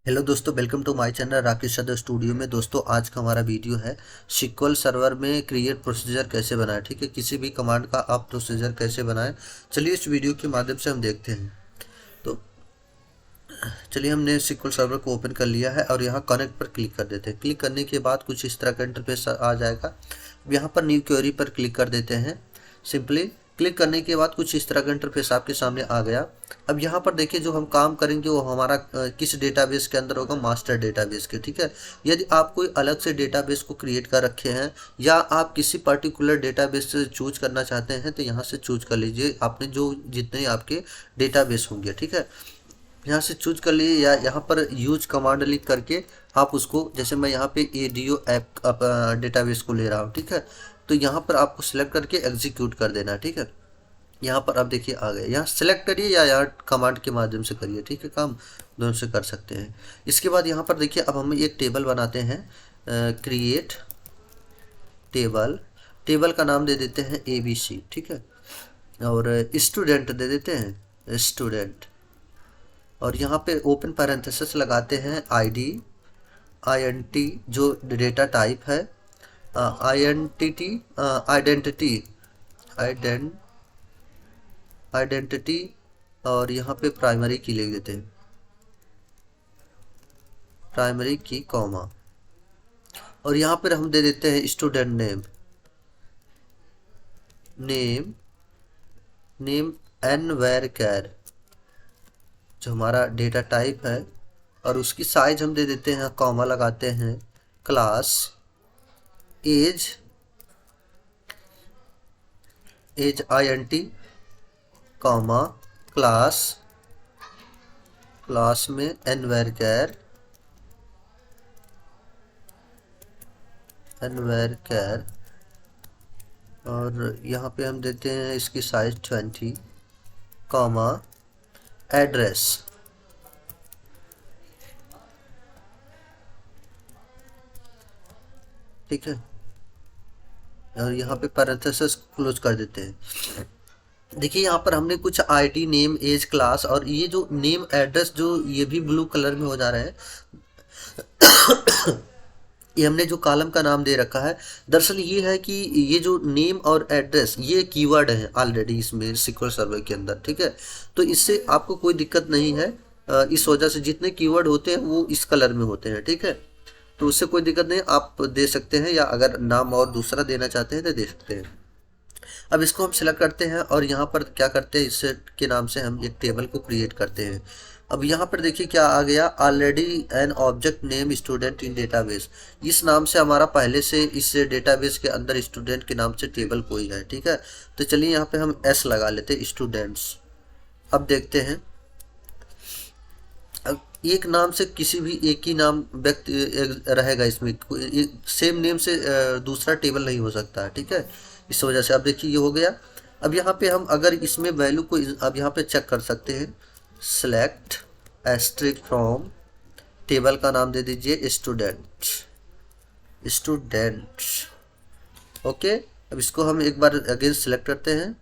Hello दोस्तों, welcome to my channel Rakesh Yadav studio में। दोस्तों, आज का हमारा वीडियो है SQL सर्वर में क्रिएट प्रोसीजर कैसे बनाएं। ठीक है, किसी भी कमांड का आप प्रोसीजर कैसे बनाएं, चलिए इस वीडियो के माध्यम से हम देखते हैं। तो चलिए, हमने SQL सर्वर को ओपन कर लिया है और यहाँ कनेक्ट पर क्लिक कर देते हैं। क्लिक करने के बाद कुछ इस तरह का इंटरफेस आ जाएगा। यहाँ पर न्यू क्वेरी पर क्लिक कर देते हैं। सिंपली क्लिक करने के बाद कुछ इस तरह का इंटरफेस आपके सामने आ गया। अब यहाँ पर देखिए, जो हम काम करेंगे वो हमारा किस डेटाबेस के अंदर होगा, मास्टर डेटाबेस के। ठीक है, यदि आप कोई अलग से डेटाबेस को क्रिएट कर रखे हैं या आप किसी पर्टिकुलर डेटाबेस से चूज करना चाहते हैं तो यहाँ से चूज कर लीजिए आपने जो जितने आपके डेटाबेस होंगे। ठीक है, यहाँ से चूज कर लिए या यहाँ पर यूज कमांड लिख करके आप उसको, जैसे मैं यहाँ पे ADO ऐप डेटाबेस को ले रहा हूँ। ठीक है, तो यहाँ पर आपको सिलेक्ट करके एग्जीक्यूट कर देना है। ठीक है, यहाँ पर अब देखिए आ गए। यहाँ सेलेक्ट करिए या यहाँ कमांड के माध्यम से करिए। ठीक है, काम दोनों से कर सकते हैं। इसके बाद यहाँ पर देखिए, अब हम एक टेबल बनाते हैं। क्रिएट टेबल, टेबल का नाम दे देते हैं ABC। ठीक है, और स्टूडेंट दे देते हैं स्टूडेंट, और यहाँ पे ओपन पैरेंथेसिस लगाते हैं INT जो डेटा टाइप है, आइडेंटिटी आइडेंटिटी, और यहाँ पे प्राइमरी की लिख देते हैं, प्राइमरी की कॉमा, और यहाँ पर हम दे देते हैं स्टूडेंट नेम, नेम एन वेर कैर जो हमारा डेटा टाइप है, और उसकी साइज हम दे देते हैं, कॉमा लगाते हैं, class, age INT comma, class, class में एन वेर कैर, और यहाँ पे हम देते हैं इसकी साइज 20, कॉमा, एड्रेस, ठीक है, और यहाँ पे पैरेंथेसिस क्लोज कर देते हैं। देखिए, यहाँ पर हमने कुछ ID, नेम, एज, क्लास, और ये जो नेम एड्रेस जो ये भी ब्लू कलर में हो जा रहे हैं, ये हमने जो कॉलम का नाम दे रखा है। दरअसल ये है कि ये जो नेम और एड्रेस ये कीवर्ड है ऑलरेडी इसमें SQL सर्वर के अंदर। ठीक है, तो इससे आपको कोई दिक्कत नहीं है। इस वजह से जितने कीवर्ड होते हैं वो इस कलर में होते हैं। ठीक है, तो उससे कोई दिक्कत नहीं, आप दे सकते हैं, या अगर नाम और दूसरा देना चाहते हैं तो दे सकते हैं। अब इसको हम सिलेक्ट करते हैं और यहाँ पर क्या करते हैं, इस के नाम से हम एक टेबल को क्रिएट करते हैं। अब यहाँ पर देखिए क्या आ गया, already an object name student in database. इस नाम से हमारा पहले से इस डेटाबेस के अंदर स्टूडेंट के नाम से टेबल कोई है। ठीक है, तो चलिए यहाँ पे हम S लगा लेते हैं, स्टूडेंट्स। अब देखते हैं, अब एक नाम से किसी भी एक ही नाम व्यक्ति रहेगा इसमें, सेम नेम से दूसरा टेबल नहीं हो सकता है। ठीक है, इस वजह से अब देखिए ये हो गया। अब यहाँ पे हम अगर इसमें वैल्यू को अब यहाँ पे चेक कर सकते हैं, सेलेक्ट एस्ट्रिक फ्रॉम, टेबल का नाम दे दीजिए स्टूडेंट। ओके, अब इसको हम एक बार अगेन सेलेक्ट करते हैं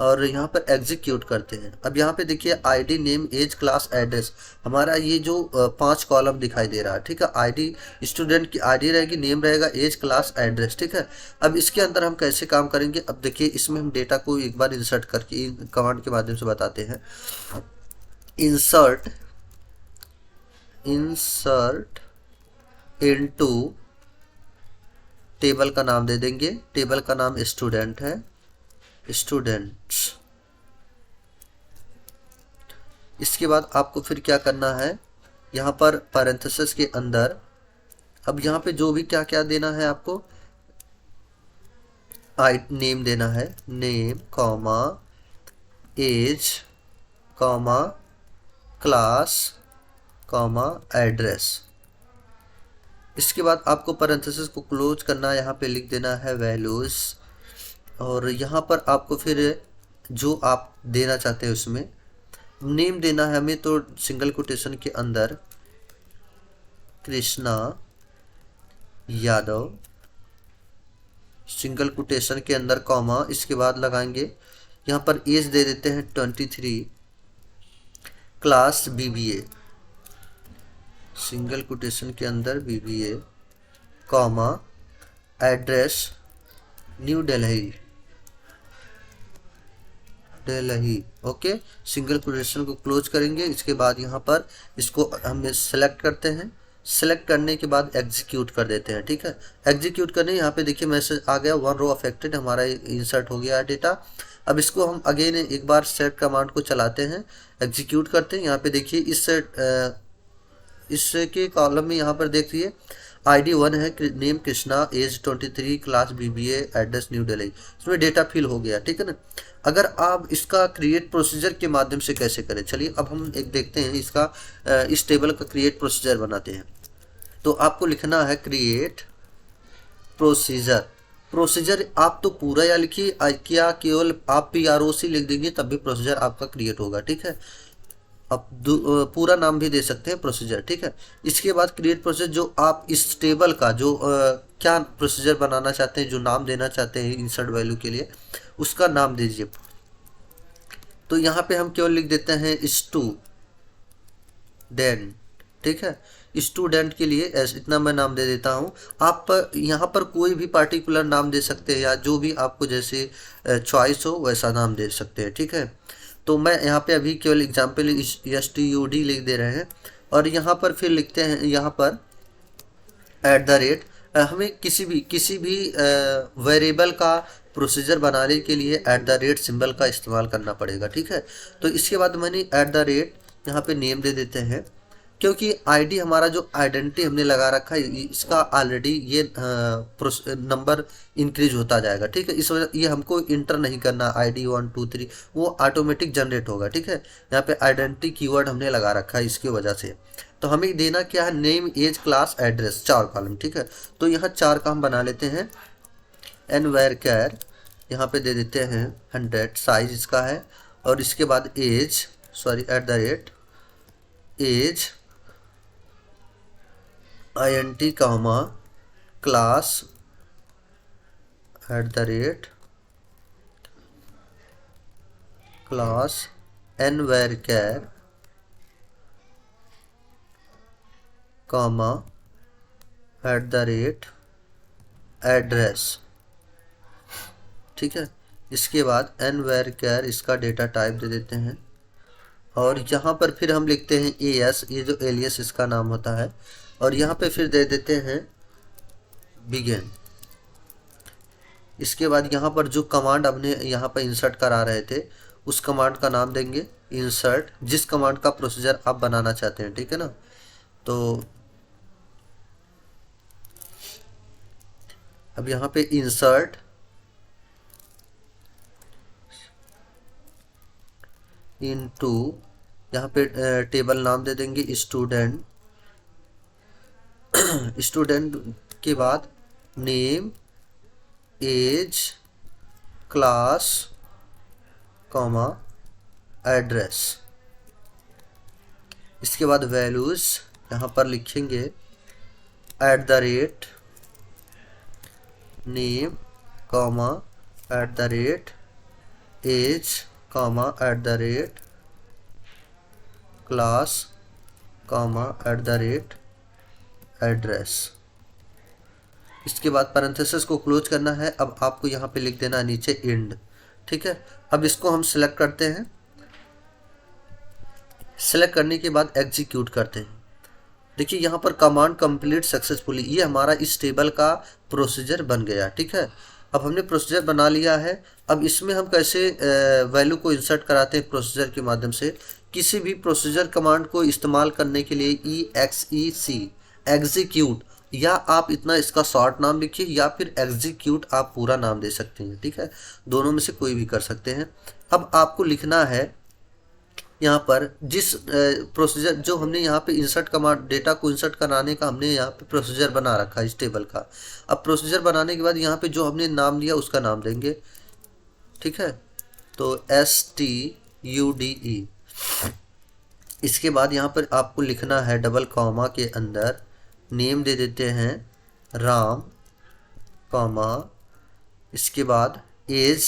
और यहाँ पर एग्जीक्यूट करते हैं। अब यहाँ पे देखिए ID, name, age, class, address, हमारा ये जो 5 कॉलम दिखाई दे रहा है। ठीक है, ID स्टूडेंट की ID रहेगी, नेम रहेगा, एज, क्लास, एड्रेस। ठीक है, अब इसके अंदर हम कैसे काम करेंगे, अब देखिए इसमें हम डेटा को एक बार इंसर्ट करके कमांड के माध्यम से बताते हैं। इंसर्ट इनटू, टेबल का नाम दे देंगे, टेबल का नाम स्टूडेंट है, स्टूडेंट्स। इसके बाद आपको फिर क्या करना है, यहाँ पर पैरेंथेसिस के अंदर, अब यहाँ पे जो भी क्या क्या देना है आपको, नेम देना है, name, comma, age, comma, class, comma, address. इसके बाद आपको पैरेंथेसिस को क्लोज करना है, यहाँ पे लिख देना है वैल्यूज, और यहाँ पर आपको फिर जो आप देना चाहते हैं उसमें नेम देना है हमें, तो सिंगल कोटेशन के अंदर कृष्णा यादव, सिंगल कोटेशन के अंदर कॉमा, इसके बाद लगाएंगे यहाँ पर एज दे देते हैं 23, क्लास BBA, सिंगल कोटेशन के अंदर BBA comma address new Delhi okay. Single quotation को क्लोज करेंगे। इसके बाद यहाँ पर इसको हम सेलेक्ट करते हैं। सेलेक्ट करने के बाद एग्जीक्यूट कर देते हैं। ठीक है, एग्जीक्यूट करने यहाँ पे देखिए मैसेज आ गया, 1 रो अफेक्टेड, हमारा इंसर्ट हो गया है डेटा। अब इसको हम अगेन एक बार सेट कमांड को चलाते हैं, एग्जीक्यूट करते हैं। यहाँ पे देखिए इसके कॉलम में यहाँ पर देखिए ID 1 है, name Krishna, age 23, class BBA, address new Delhi. इसमें डेटा फिल हो गया। ठीक है ना। अगर आप इसका क्रिएट प्रोसीजर के माध्यम से कैसे करें, चलिए अब हम एक देखते हैं इसका इस टेबल का क्रिएट प्रोसीजर बनाते हैं। तो आपको लिखना है क्रिएट प्रोसीजर। प्रोसीजर आप तो पूरा या लिखिए, क्या केवल आप PROC लिख देंगे तब भी प्रोसीजर आपका क्रिएट होगा। ठीक है, आप पूरा नाम भी दे सकते हैं प्रोसीजर। ठीक है, इसके बाद क्रिएट प्रोसीजर, जो आप इस टेबल का जो क्या प्रोसीजर बनाना चाहते हैं, जो नाम देना चाहते हैं इंसर्ट वैल्यू के लिए, उसका नाम दीजिए। तो यहाँ पे हम केवल लिख देते हैं स्टूडेंट। ठीक है, स्टूडेंट के लिए इतना मैं नाम दे देता हूँ। आप यहाँ पर कोई भी पार्टिकुलर नाम दे सकते हैं या जो भी आपको जैसे चॉइस हो वैसा नाम दे सकते हैं। ठीक है, तो मैं यहाँ पे अभी केवल एग्जाम्पल STUD लिख दे रहे हैं और यहाँ पर फिर लिखते हैं यहाँ पर @ हमें किसी भी वेरिएबल का प्रोसीजर बनाने के लिए @ सिंबल का इस्तेमाल करना पड़ेगा। ठीक है, तो इसके बाद मैंने @ यहाँ पे नेम दे देते हैं, क्योंकि ID हमारा जो आइडेंटिटी हमने लगा रखा है इसका ऑलरेडी ये नंबर इंक्रीज होता जाएगा। ठीक है, इस वजह ये हमको इंटर नहीं करना ID 1 2 3, वो ऑटोमेटिक जनरेट होगा। ठीक है, यहाँ पे आइडेंटिटी कीवर्ड हमने लगा रखा है इसकी वजह से। तो हमें देना क्या है, name, age, class, address, 4 column. ठीक है, तो यहाँ 4 का हम बना लेते हैं। nvarchar यहाँ पे दे देते हैं 100, साइज इसका है। और इसके बाद age age INT comma class class nvarchar comma address. ठीक है, इसके बाद nvarchar इसका डेटा टाइप दे देते हैं और यहाँ पर फिर हम लिखते हैं AS, ये जो एलियस इसका नाम होता है, और यहाँ पे फिर दे देते हैं बिगिन। इसके बाद यहाँ पर जो कमांड हमने यहाँ पर इंसर्ट करा रहे थे उस कमांड का नाम देंगे इंसर्ट, जिस कमांड का प्रोसीजर आप बनाना चाहते हैं। ठीक है ना, तो अब यहाँ पे इंसर्ट इनटू, यहाँ पे टेबल नाम दे देंगे स्टूडेंट। स्टूडेंट के बाद name, age, class, comma address. इसके बाद वैल्यूज यहाँ पर लिखेंगे @ name comma age comma class comma address. इसके बाद पैरेंथेसिस को क्लोज करना है। अब आपको यहाँ पे लिख देना है नीचे इंड। ठीक है, अब इसको हम सिलेक्ट करते हैं। सिलेक्ट करने के बाद एग्जीक्यूट करते हैं। देखिए यहाँ पर कमांड कंप्लीट सक्सेसफुली, ये हमारा इस टेबल का प्रोसीजर बन गया। ठीक है, अब हमने प्रोसीजर बना लिया है। अब इसमें हम कैसे वैल्यू को इंसर्ट कराते हैं प्रोसीजर के माध्यम से। किसी भी प्रोसीजर कमांड को इस्तेमाल करने के लिए EXEC एग्जीक्यूट, या आप इतना इसका शॉर्ट नाम लिखिए या फिर एग्जीक्यूट आप पूरा नाम दे सकते हैं। ठीक है, दोनों में से कोई भी कर सकते हैं। अब आपको लिखना है यहाँ पर जिस प्रोसीजर जो हमने यहाँ पे इंसर्ट कमांड, डेटा को इंसर्ट कराने का हमने यहाँ पे प्रोसीजर बना रखा है इस टेबल का। अब प्रोसीजर बनाने के बाद यहाँ पे जो हमने नाम दिया उसका नाम देंगे। ठीक है, तो STUDE। इसके बाद यहाँ पर आपको लिखना है डबल कॉमा के अंदर नेम दे देते हैं राम, कॉमा इसके बाद age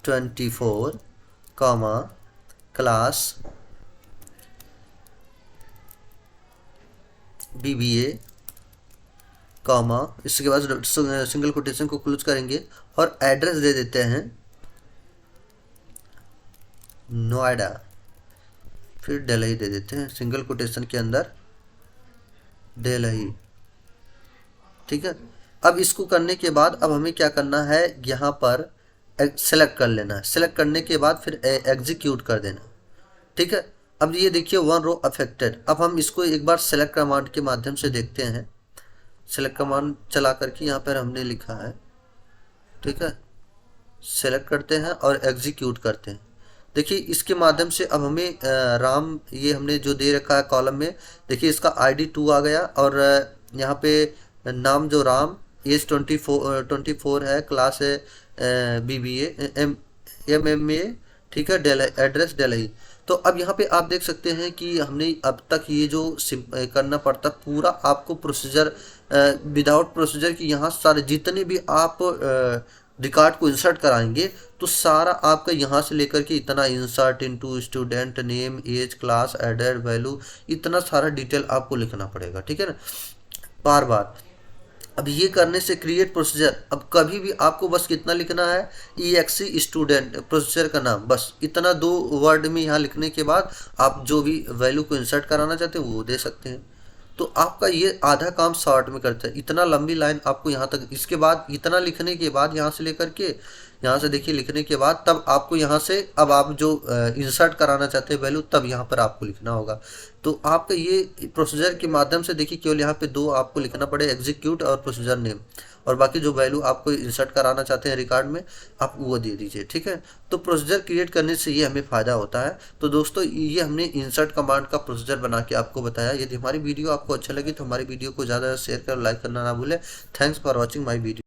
24, comma class BBA comma, इसके बाद सिंगल कोटेशन को क्लोज करेंगे और एड्रेस दे देते हैं नोएडा, फिर दिल्ली दे देते हैं सिंगल कोटेशन के अंदर दिल्ली। ठीक है, अब इसको करने के बाद अब हमें क्या करना है, यहाँ पर सेलेक्ट कर लेना है। सेलेक्ट करने के बाद फिर एग्जीक्यूट कर देना। ठीक है, अब ये देखिए 1 रो अफेक्टेड। अब हम इसको एक बार सेलेक्ट कमांड के माध्यम से देखते हैं। सेलेक्ट कमांड चला करके यहाँ पर हमने लिखा है, ठीक है, सेलेक्ट करते हैं और एग्जीक्यूट करते हैं। देखिए इसके माध्यम से अब हमें राम, ये हमने जो दे रखा है कॉलम में, देखिए इसका ID 2 आ गया और यहाँ पे नाम जो राम, एज 24 है, क्लास है BBA MMA, ठीक है, दिल्ली, एड्रेस दिल्ली। तो अब यहाँ पे आप देख सकते हैं कि हमने अब तक ये जो करना पड़ता पूरा आपको प्रोसीजर, विदाउट प्रोसीजर की यहाँ सारे जितने भी आप रिकॉर्ड को इंसर्ट कराएंगे तो सारा आपका यहाँ से लेकर के इतना insert into student name age class added value, इतना सारा डिटेल आपको लिखना पड़ेगा। ठीक है ना, बार बार। अब ये करने से क्रिएट प्रोसीजर, अब कभी भी आपको बस कितना लिखना है, EXE स्टूडेंट प्रोसीजर का नाम, बस इतना 2 वर्ड में यहाँ लिखने के बाद आप जो भी वैल्यू को इंसर्ट कराना चाहते हैं वो दे सकते हैं। तो आपका ये आधा काम शॉर्ट में करता है। इतना लंबी लाइन आपको यहाँ तक, इसके बाद इतना लिखने के बाद यहाँ से लेकर के यहाँ से देखिए लिखने के बाद तब आपको यहाँ से अब आप जो इंसर्ट कराना चाहते हैं वैल्यू तब यहाँ पर आपको लिखना होगा। तो आपका ये प्रोसीजर के माध्यम से देखिए केवल यहाँ पे 2 आपको लिखना पड़े, एग्जीक्यूट और प्रोसीजर नेम, और बाकी जो वैल्यू आपको इंसर्ट कराना चाहते हैं रिकॉर्ड में आप वो दे दीजिए। ठीक है, तो प्रोसीजर क्रिएट करने से ये हमें फ़ायदा होता है। तो दोस्तों ये हमने इंसर्ट कमांड का प्रोसीजर बना के आपको बताया। यदि हमारी वीडियो आपको अच्छा लगी तो हमारी वीडियो को ज़्यादा शेयर कर, लाइक करना ना भूलें। Thanks for watching my video.